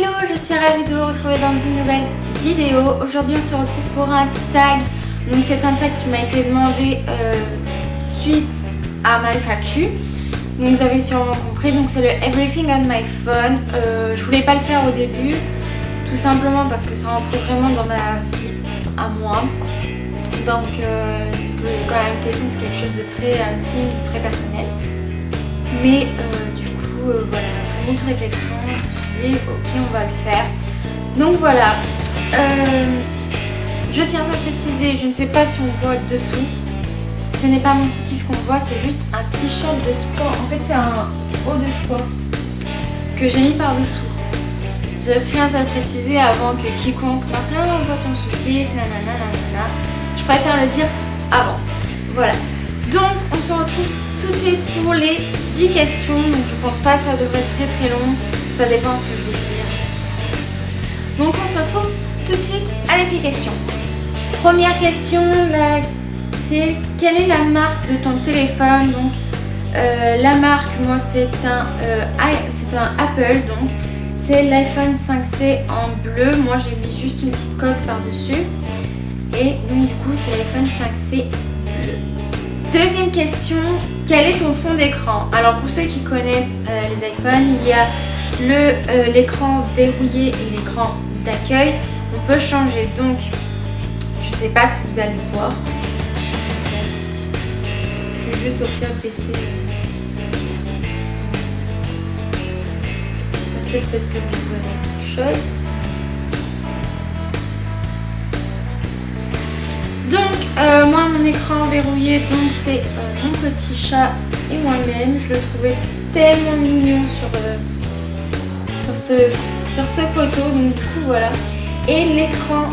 Hello, je suis ravie de vous retrouver dans une nouvelle vidéo. Aujourd'hui on se retrouve pour un tag. Donc c'est un tag qui m'a été demandé suite à ma FAQ. Donc vous avez sûrement compris, donc c'est le Everything on my phone. Je voulais pas le faire au début, tout simplement parce que ça rentrait vraiment dans ma vie à moi. Donc parce que quand même le téléphone c'est quelque chose de très intime, de très personnel. Mais du coup voilà, après beaucoup de réflexion, je me suis dit ok on va le faire. Donc voilà, je tiens à préciser, je ne sais pas si on voit dessous. Ce n'est pas mon soutif qu'on voit, c'est juste un t-shirt de sport. En fait c'est un haut de sport que j'ai mis par dessous. Je tiens à le préciser avant que quiconque Martin on voit ton soutif, nanana nanana. Je préfère le dire avant. Voilà. Donc on se retrouve tout de suite pour les 10 questions. Donc je pense pas que ça devrait être très très long. Ça dépend ce que je vais dire. Donc on se retrouve tout de suite avec les questions. Première question, c'est quelle est la marque de ton téléphone? Donc la marque, moi c'est un Apple, donc c'est l'iPhone 5C en bleu. Moi j'ai mis juste une petite coque par dessus. Et donc du coup c'est l'iPhone 5C bleu. Deuxième question, quel est ton fond d'écran? Alors pour ceux qui connaissent les iPhones, il y a l'écran verrouillé et l'écran d'accueil. On peut changer, donc je sais pas si vous allez le voir. Je vais juste au pire baisser. Comme ça peut-être que vous pouvez voir quelque chose. Donc moi mon écran verrouillé, donc c'est mon petit chat et moi-même. Je le trouvais tellement mignon sur cette photo, donc du coup voilà. Et l'écran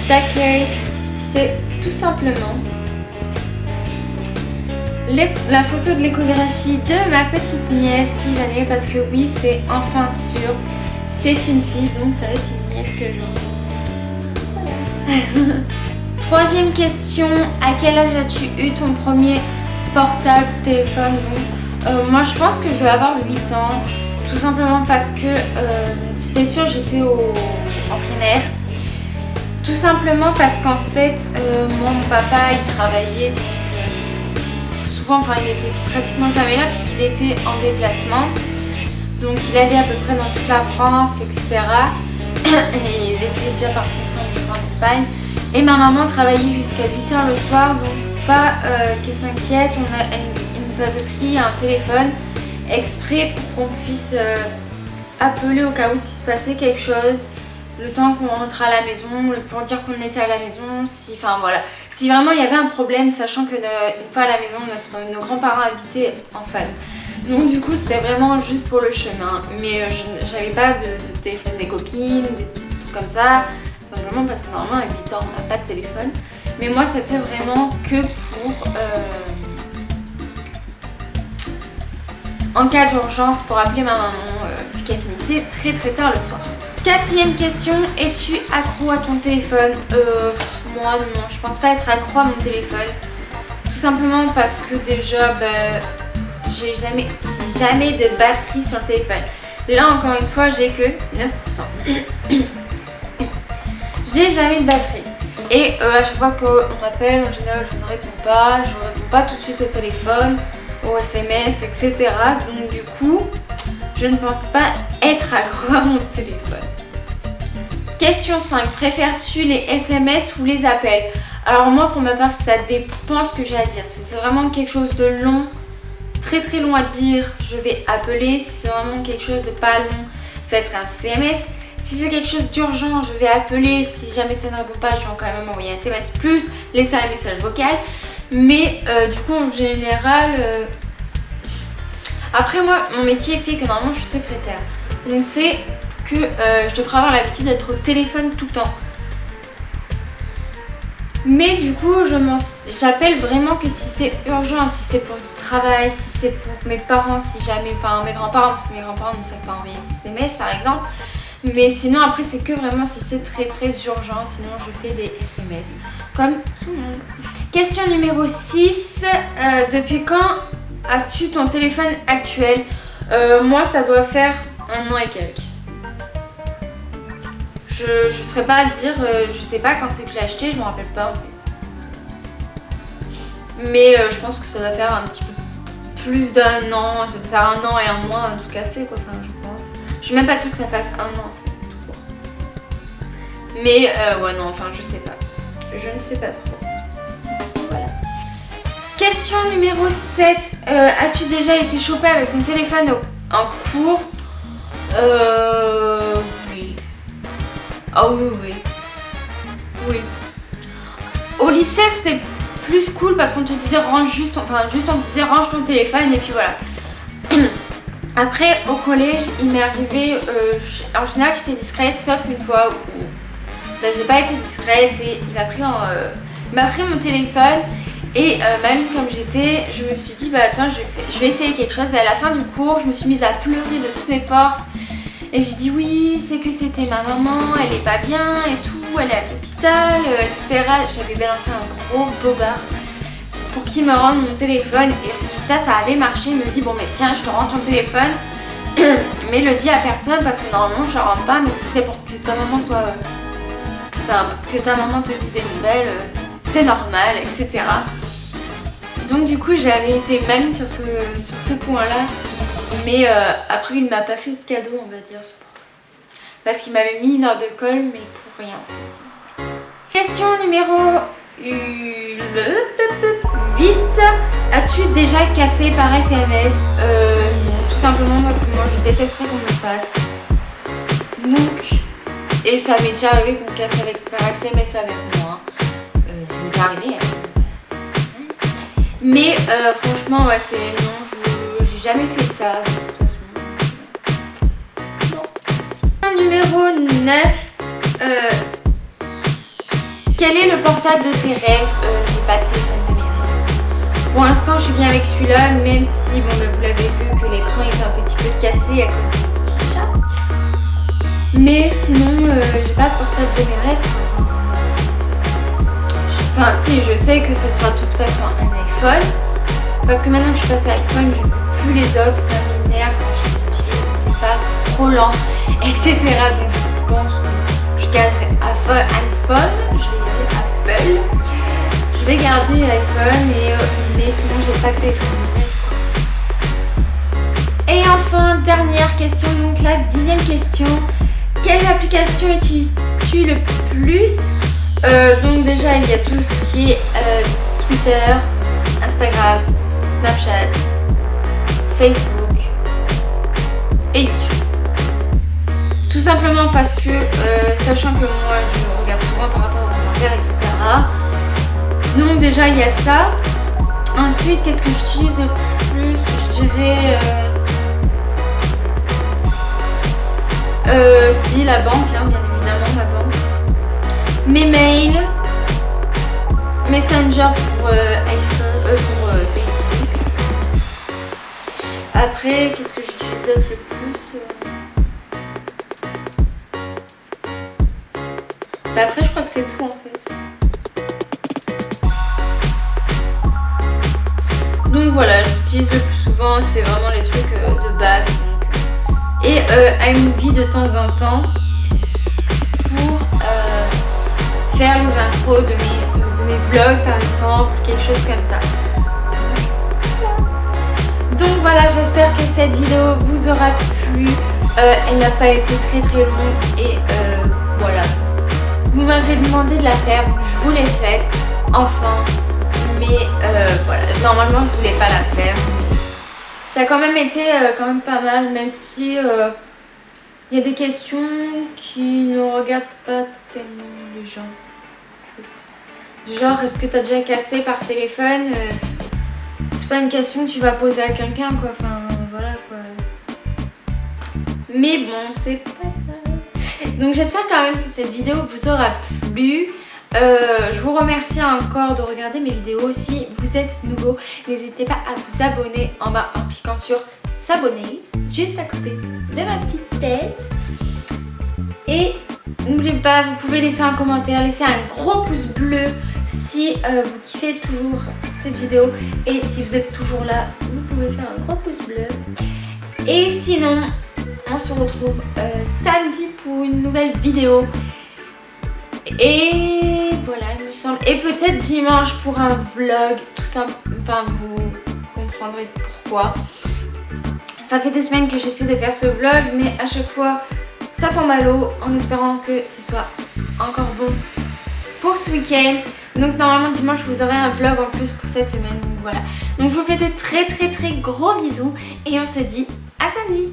d'accueil, c'est tout simplement la photo de l'échographie de ma petite nièce qui va naître, parce que oui c'est enfin sûr. C'est une fille, donc ça va être une nièce que j'aurai. Voilà. Troisième question, à quel âge as-tu eu ton premier portable, téléphone? Donc, moi je pense que je dois avoir 8 ans, tout simplement parce que c'était sûr j'étais en primaire. Tout simplement parce qu'en fait, moi mon papa il travaillait souvent, enfin il était pratiquement jamais là puisqu'il était en déplacement. Donc il allait à peu près dans toute la France, etc. Et il était déjà parti en Espagne. Et ma maman travaillait jusqu'à 8h le soir, donc pas qu'elle s'inquiète. Elle nous avait pris un téléphone exprès pour qu'on puisse appeler au cas où s'il se passait quelque chose. Le temps qu'on rentre à la maison, pour dire qu'on était à la maison, enfin voilà. Si vraiment il y avait un problème, sachant que une fois à la maison, nos grands-parents habitaient en face. Donc du coup c'était vraiment juste pour le chemin, mais j'avais pas de téléphone des copines, des trucs comme ça, simplement parce que normalement à 8 ans on n'a pas de téléphone. Mais moi c'était vraiment que pour en cas d'urgence, pour appeler ma maman, puis qu'elle finissait très très tard le soir. Quatrième question, es-tu accro à ton téléphone? Moi non, je pense pas être accro à mon téléphone, tout simplement parce que déjà j'ai jamais de batterie sur le téléphone. Là encore une fois j'ai que 9%. J'ai jamais de batterie. Et à chaque fois qu'on m'appelle, en général je ne réponds pas tout de suite au téléphone, au SMS, etc. Donc du coup, je ne pense pas être accro à mon téléphone. Question 5, préfères-tu les SMS ou les appels? Alors moi pour ma part ça dépend ce que j'ai à dire. Si c'est vraiment quelque chose de long, très très long à dire, je vais appeler. Si c'est vraiment quelque chose de pas long, ça va être un CMS. Si c'est quelque chose d'urgent, je vais appeler. Si jamais ça ne répond pas, je vais quand même envoyer un SMS plus laisser un message vocal. Mais du coup en général, après moi mon métier fait que normalement je suis secrétaire. Donc c'est que je devrais avoir l'habitude d'être au téléphone tout le temps. Mais du coup, j'appelle vraiment que si c'est urgent, si c'est pour du travail, si c'est pour mes parents, si jamais, enfin mes grands-parents, parce que mes grands-parents ne savent pas envoyer des SMS par exemple. Mais sinon après c'est que vraiment si c'est très très urgent, sinon je fais des SMS comme tout le monde. Question numéro 6, depuis quand as-tu ton téléphone actuel? Moi ça doit faire 1 an et quelques. Je saurais pas à dire, je sais pas quand c'est que je l'ai acheté, je me rappelle pas en fait. Mais je pense que ça doit faire un petit peu plus d'1 an, ça doit faire 1 an et 1 mois à tout casser quoi, enfin je pense. Je suis même pas sûre que ça fasse 1 an en fait, tout court. Mais ouais non, enfin je sais pas. Je ne sais pas trop. Voilà. Question numéro 7. As-tu déjà été chopée avec ton téléphone en cours? Oui. Ah oui, oui. Oui. Au lycée, c'était plus cool parce qu'on te disait range juste, on te disait range ton téléphone et puis voilà. Après, au collège, il m'est arrivé, en général, j'étais discrète sauf une fois où j'ai pas été discrète et il m'a pris mon téléphone et maline comme j'étais, je me suis dit bah attends, je vais essayer quelque chose et à la fin du cours, je me suis mise à pleurer de toutes mes forces. Et je lui dis oui, c'est que c'était ma maman, elle est pas bien et tout, elle est à l'hôpital, etc. J'avais balancé un gros bobard pour qu'il me rende mon téléphone et résultat ça avait marché. Il me dit bon mais tiens, je te rends ton téléphone, mais le dis à personne parce que normalement je rends pas, mais si c'est pour que ta maman que ta maman te dise des nouvelles, c'est normal, etc. Donc du coup j'avais été maligne sur ce point-là. Mais après il m'a pas fait de cadeau on va dire. Parce qu'il m'avait mis une heure de colle mais pour rien. Question numéro 8. As-tu déjà cassé par SMS? Non, tout simplement parce que moi je détesterais qu'on me le fasse. Donc, et ça m'est déjà arrivé qu'on casse par SMS avec moi. Ça m'est déjà arrivé. Hein. Mais franchement ouais c'est non, j'ai jamais fait ça de toute façon. Non. Numéro 9. Quel est le portable de tes rêves? J'ai pas de téléphone de mes rêves. Pour l'instant je suis bien avec celui-là, même si bon vous l'avez vu que l'écran est un petit peu cassé à cause du petit chat. Mais sinon j'ai pas de portable de mes rêves. Enfin si, je sais que ce sera de toute façon un iPhone. Parce que maintenant que je suis passée à l'iPhone, je ne peux plus les autres, ça m'énerve quand je les utilise, c'est trop lent, etc. Donc je pense que je garderai iPhone, je vais Apple. Je vais garder iPhone, mais sinon j'ai pas de téléphone. Et enfin, dernière question, donc la 10e question. Quelle application utilises-tu le plus? Donc déjà il y a tout ce qui est Twitter, Instagram, Snapchat, Facebook et YouTube. Tout simplement parce que, sachant que moi je regarde souvent par rapport aux commentaires, etc. Donc déjà il y a ça. Ensuite, qu'est-ce que j'utilise le plus? Je dirais... si, la banque, hein, bien évidemment, la banque. Mes mails. Messenger pour Facebook. Après, qu'est-ce que j'utilise d'autre le plus? Bah après, je crois que c'est tout en fait. Donc voilà, j'utilise le plus souvent, c'est vraiment les trucs de base. Donc, et iMovie de temps en temps pour faire les intros de mes vlogs par exemple, quelque chose comme ça. Donc voilà, j'espère que cette vidéo vous aura plu. Elle n'a pas été très longue et voilà. Vous m'avez demandé de la faire, donc je vous l'ai faite enfin. Mais voilà, normalement je voulais pas la faire. Ça a quand même été quand même pas mal, même si il y a des questions qui ne regardent pas tellement les gens. Genre, est-ce que t'as déjà cassé par téléphone? C'est pas une question que tu vas poser à quelqu'un quoi, enfin voilà quoi. Mais bon, c'est pas grave. Donc j'espère quand même que cette vidéo vous aura plu. Je vous remercie encore de regarder mes vidéos. Si vous êtes nouveau, n'hésitez pas à vous abonner en bas en cliquant sur s'abonner juste à côté de ma petite tête. Et n'oubliez pas, vous pouvez laisser un commentaire, laisser un gros pouce bleu si vous kiffez toujours cette vidéo. Et si vous êtes toujours là, vous pouvez faire un gros pouce bleu. Et sinon, on se retrouve samedi pour une nouvelle vidéo. Et voilà, il me semble. Et peut-être dimanche pour un vlog, tout simple. Enfin, vous comprendrez pourquoi. Ça fait 2 semaines que j'essaie de faire ce vlog, mais à chaque fois, ça tombe à l'eau en espérant que ce soit encore bon pour ce week-end. Donc normalement dimanche, vous aurez un vlog en plus pour cette semaine. Donc voilà. Donc je vous fais de très gros bisous et on se dit à samedi.